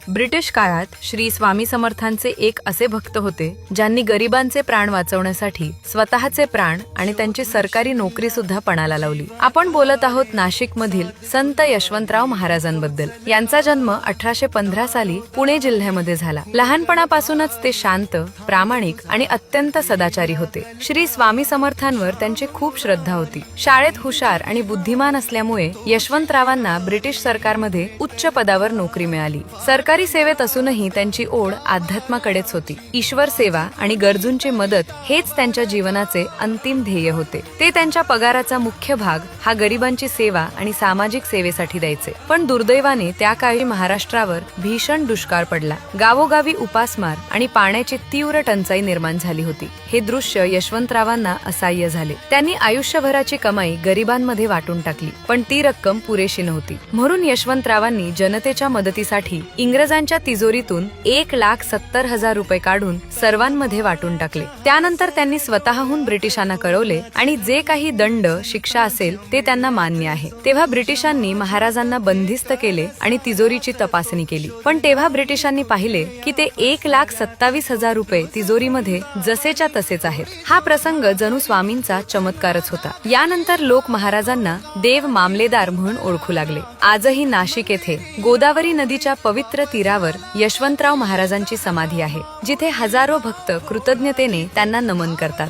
British काळात श्री स्वामी समर्थांचे एक असे भक्त होते ज्यांनी गरिबांचे प्राण वाचवण्यासाठी स्वतःचे प्राण आणि त्यांची सरकारी नोकरी सुद्धा पणाला लावली। आपण बोलत आहोत नाशिक मधील संत यशवंतराव महाराजांबद्दल। यांचा जन्म 1815 साली पुणे जिल्ह्यामध्ये झाला। लहानपणापासूनच ते शांत, प्रामाणिक आणि अत्यंत सदाचारी होते। श्री स्वामी समर्थांवर त्यांची खूप श्रद्धा होती। शाळेत हुशार आणि बुद्धिमान असल्यामुळे यशवंतरावांना ब्रिटिश सरकारमध्ये उच्च पदावर नोकरी मिळाली। सरकारी सेवेत असूनही त्यांची ओढ अध्यात्माकडेच होती। ईश्वर सेवा आणि गरजूंची मदत हेच त्यांच्या जीवनाचे अंतिम ध्येय होते। ते त्यांच्या पगाराचा मुख्य भाग हा गरिबांची सेवा आणि सामाजिक सेवेसाठी द्यायचे। पण दुर्दैवाने त्या काळी महाराष्ट्रावर भीषण दुष्काळ पडला। गावोगावी उपासमार आणि पाण्याची तीव्र टंचाई निर्माण झाली होती। हे दृश्य यशवंतरावांना असह्य झाले। त्यांनी आयुष्यभराची कमाई गरिबांमध्ये वाटून टाकली, पण ती रक्कम पुरेशी नव्हती। म्हणून यशवंतरावांनी जनतेच्या मदतीसाठी इंग्रजांच्या तिजोरीतून 1,70,000 रुपये काढून सर्वांमध्ये वाटून टाकले। त्यानंतर त्यांनी स्वतःहून ब्रिटिशांना कळवले आणि जे काही दंड, शिक्षा असेल ते त्यांना मान्य आहे। तेव्हा ब्रिटिशांनी महाराजांना बंदिस्त केले आणि तिजोरीची तपासणी केली। पण तेव्हा ब्रिटिशांनी पाहिले की ते 1,27,000 रुपये तिजोरीमध्ये जसेच्या तसेच आहेत। हा प्रसंग जणू स्वामींचा चमत्कारच होता। यानंतर लोक महाराजांना देव मामलेदार म्हणून ओळखू लागले। आजही नाशिक येथे गोदावरी नदीच्या पवित्र तीरावर यशवंतराव महाराजांची समाधी आहे, जिथे हजारो भक्त कृतज्ञतेने त्यांना नमन करतात।